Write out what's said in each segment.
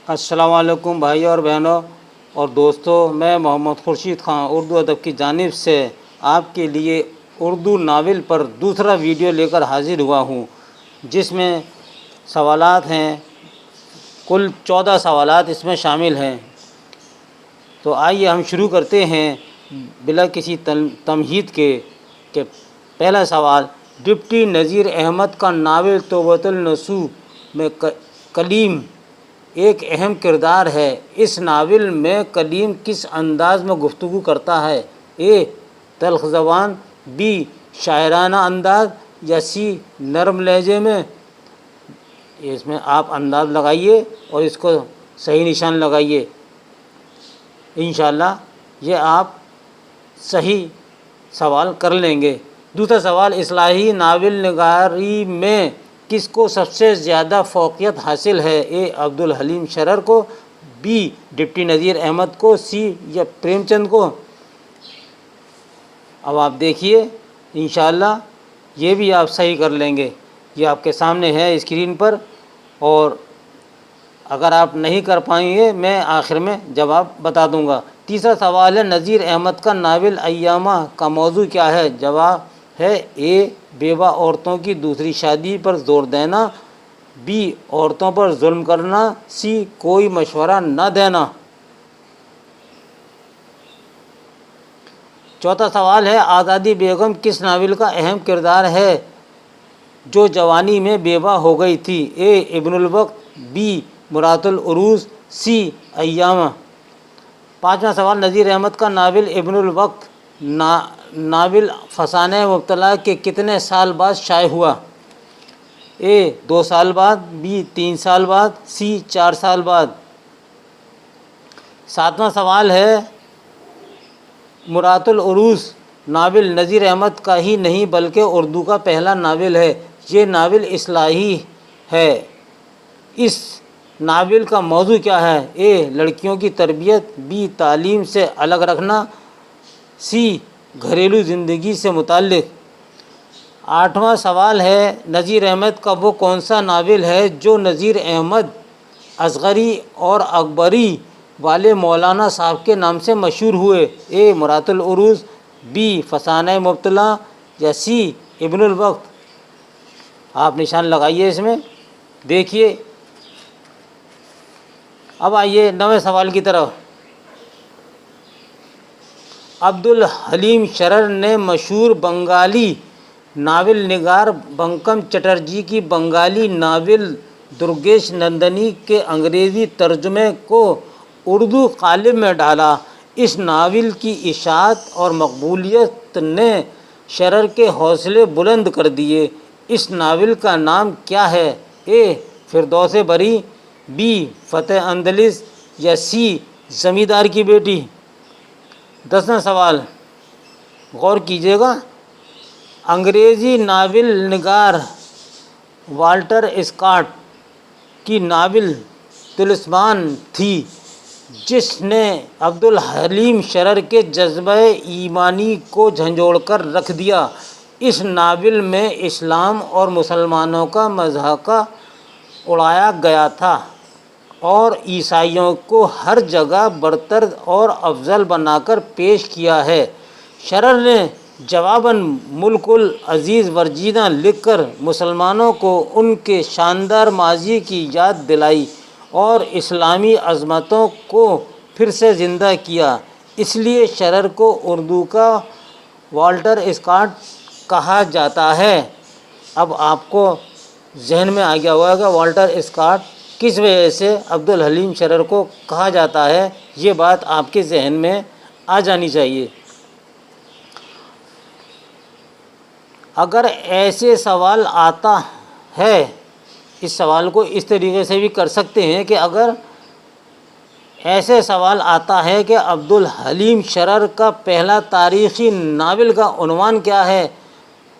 السلام علیکم بھائی اور بہنوں اور دوستوں، میں محمد خورشید خان اردو ادب کی جانب سے آپ کے لیے اردو ناول پر دوسرا ویڈیو لے کر حاضر ہوا ہوں، جس میں سوالات ہیں۔ کل 14 سوالات اس میں شامل ہیں۔ تو آئیے ہم شروع کرتے ہیں بلا کسی تمہید کے کہ پہلا سوال، ڈپٹی نذیر احمد کا ناول توبۃ النصوح میں کلیم ایک اہم کردار ہے۔ اس ناول میں کلیم کس انداز میں گفتگو کرتا ہے؟ اے تلخ زبان، بی شاعرانہ انداز، یا سی نرم لہجے میں؟ اس میں آپ انداز لگائیے اور اس کو صحیح نشان لگائیے، انشاءاللہ یہ آپ صحیح سوال کر لیں گے۔ دوسرا سوال، اصلاحی ناول نگاری میں کس کو سب سے زیادہ فوقیت حاصل ہے؟ اے عبدالحلیم شرر کو، بی ڈپٹی نذیر احمد کو، سی یا پریم چند کو؟ اب آپ دیکھیے، انشاءاللہ یہ بھی آپ صحیح کر لیں گے۔ یہ آپ کے سامنے ہے اسکرین پر، اور اگر آپ نہیں کر پائیں گے میں آخر میں جواب بتا دوں گا۔ تیسرا سوال ہے، نذیر احمد کا ناول ایامہ کا موضوع کیا ہے؟ جواب ہے اے بیوہ عورتوں کی دوسری شادی پر زور دینا، بی عورتوں پر ظلم کرنا، سی کوئی مشورہ نہ دینا۔ چوتھا سوال ہے، آزادی بیگم کس ناول کا اہم کردار ہے جو جوانی میں بیوہ ہو گئی تھی؟ اے ابن الوقت، بی مرات العروض، سی ایامہ۔ پانچواں سوال، نذیر احمد کا ناول ابن الوقت ناول فسانہ مبتلا کے کتنے سال بعد شائع ہوا؟ اے 2 سال بعد، بی 3 سال بعد، سی 4 سال بعد۔ ساتواں سوال ہے، مرات العروض ناول نذیر احمد کا ہی نہیں بلکہ اردو کا پہلا ناول ہے۔ یہ ناول اصلاحی ہے۔ اس ناول کا موضوع کیا ہے؟ اے لڑکیوں کی تربیت، بی تعلیم سے الگ رکھنا، سی گھریلو زندگی سے متعلق۔ آٹھواں سوال ہے، نذیر احمد کا وہ کون سا ناول ہے جو نذیر احمد اصغری اور اکبری والے مولانا صاحب کے نام سے مشہور ہوئے؟ اے مرات العروض، بی فسانہ مبتلا، یا سی ابن الوقت؟ آپ نشان لگائیے اس میں، دیکھیے۔ اب آئیے 9ویں سوال کی طرف۔ عبدالحلیم شرر نے مشہور بنگالی ناول نگار بنکم چٹرجی کی بنگالی ناول درگیش نندنی کے انگریزی ترجمے کو اردو قالب میں ڈالا۔ اس ناول کی اشاعت اور مقبولیت نے شرر کے حوصلے بلند کر دیے۔ اس ناول کا نام کیا ہے؟ اے فردوس بری، بی فتح اندلس، یا سی زمیندار کی بیٹی؟ 10واں سوال، غور کیجیے گا۔ انگریزی ناول نگار والٹر اسکاٹ کی ناول طلسمان تھی جس نے عبدالحلیم شرر کے جذبہ ایمانی کو جھنجھوڑ کر رکھ دیا۔ اس ناول میں اسلام اور مسلمانوں کا مضحکہ اڑایا گیا تھا اور عیسائیوں کو ہر جگہ برتر اور افضل بنا کر پیش کیا ہے۔ شرر نے جواباً ملک العزیز ورجینہ لکھ کر مسلمانوں کو ان کے شاندار ماضی کی یاد دلائی اور اسلامی عظمتوں کو پھر سے زندہ کیا۔ اس لیے شرر کو اردو کا والٹر اسکاٹ کہا جاتا ہے۔ اب آپ کو ذہن میں آ گیا ہوگا والٹر اسکاٹ کس وجہ سے عبدالحلیم شرر کو کہا جاتا ہے، یہ بات آپ کے ذہن میں آ جانی چاہیے۔ اگر ایسے سوال آتا ہے، اس سوال کو اس طریقے سے بھی کر سکتے ہیں کہ اگر ایسے سوال آتا ہے کہ عبدالحلیم شرر کا پہلا تاریخی ناول کا عنوان کیا ہے،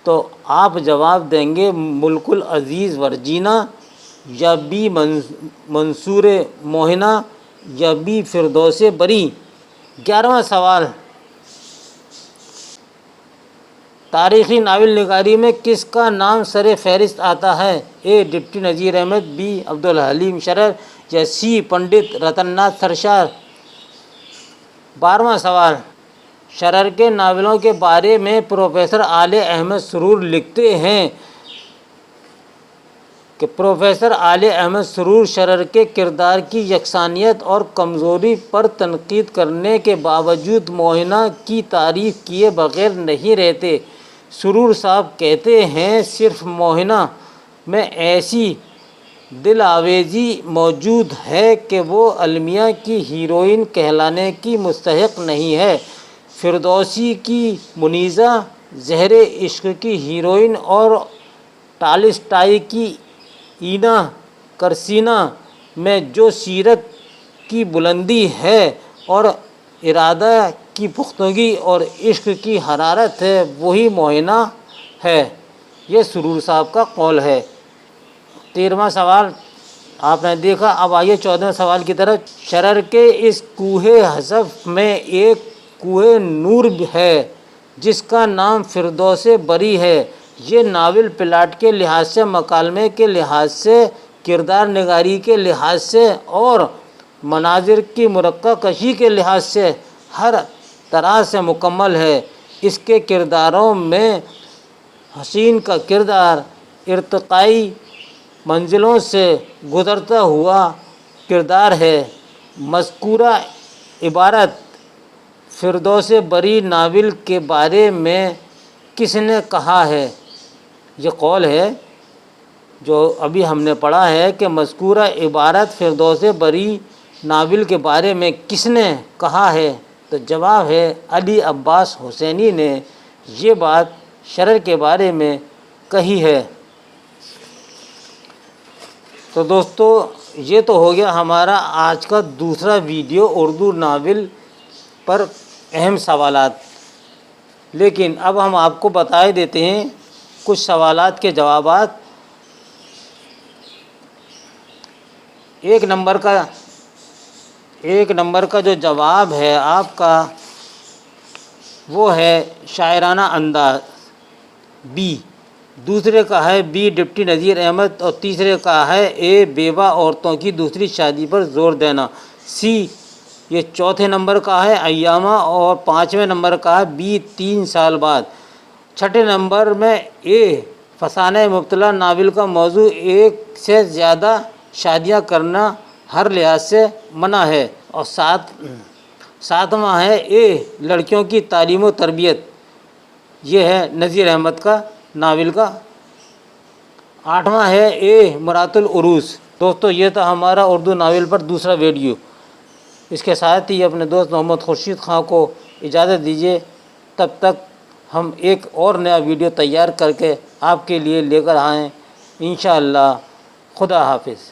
تو آپ جواب دیں گے ملک العزیز ورجینہ، یا بی منصور موہنہ، یا بی فردوس بری۔ 11واں سوال، تاریخی ناول نگاری میں کس کا نام سر فہرست آتا ہے؟ اے ڈپٹی نذیر احمد، بی عبدالحلیم شرر، یا سی پنڈت رتن ناتھ سرشار؟ 12واں سوال، شرر کے ناولوں کے بارے میں پروفیسر عالیہ احمد سرور لکھتے ہیں کہ پروفیسر عالیہ احمد سرور شرر کے کردار کی یکسانیت اور کمزوری پر تنقید کرنے کے باوجود موہنہ کی تعریف کیے بغیر نہیں رہتے۔ سرور صاحب کہتے ہیں، صرف موہنہ میں ایسی دل آویزی موجود ہے کہ وہ المیہ کی ہیروئن کہلانے کی مستحق نہیں ہے۔ فردوسی کی منیزہ زہر عشق کی ہیروئن اور ٹالسٹائی کی اینا کرسینا میں جو سیرت کی بلندی ہے اور ارادہ کی پختگی اور عشق کی حرارت ہے، وہی موہنہ ہے۔ یہ سرور صاحب کا قول ہے۔ 13واں سوال آپ نے دیکھا۔ اب آئیے 14ویں سوال کی طرف۔ شرر کے اس کوہ حذف میں ایک کوہ نور ہے جس کا نام فردوس بری ہے۔ یہ ناول پلاٹ کے لحاظ سے، مکالمے کے لحاظ سے، کردار نگاری کے لحاظ سے اور مناظر کی مرقع کشی کے لحاظ سے ہر طرح سے مکمل ہے۔ اس کے کرداروں میں حسین کا کردار ارتقائی منزلوں سے گزرتا ہوا کردار ہے۔ مذکورہ عبارت فردوس بری ناول کے بارے میں کس نے کہا ہے؟ یہ قول ہے جو ابھی ہم نے پڑھا ہے کہ مذکورہ عبارت فردوس بری ناول کے بارے میں کس نے کہا ہے، تو جواب ہے علی عباس حسینی نے یہ بات شرر کے بارے میں کہی ہے۔ تو دوستو، یہ تو ہو گیا ہمارا آج کا دوسرا ویڈیو اردو ناول پر اہم سوالات۔ لیکن اب ہم آپ کو بتا دیتے ہیں کچھ سوالات کے جوابات۔ ایک نمبر کا جو جواب ہے آپ کا وہ ہے شاعرانہ انداز، بی۔ دوسرے کا ہے بی ڈپٹی نذیر احمد، اور تیسرے کا ہے اے بیوہ عورتوں کی دوسری شادی پر زور دینا، سی۔ یہ چوتھے نمبر کا ہے ایامہ، اور 5ویں نمبر کا ہے بی 3 سال بعد۔ چھٹے نمبر میں اے فسانہ مبتلا ناول کا موضوع ایک سے زیادہ شادیاں کرنا ہر لحاظ سے منع ہے، اور 7واں ہے اے لڑکیوں کی تعلیم و تربیت، یہ ہے نذیر احمد کا ناول کا۔ 8واں ہے اے مرات العروس۔ دوستو، یہ تھا ہمارا اردو ناول پر دوسرا ویڈیو۔ اس کے ساتھ ہی اپنے دوست محمد خورشید خان کو اجازت دیجیے، تب تک ہم ایک اور نیا ویڈیو تیار کر کے آپ کے لیے لے کر آئیں انشاءاللہ۔ خدا حافظ۔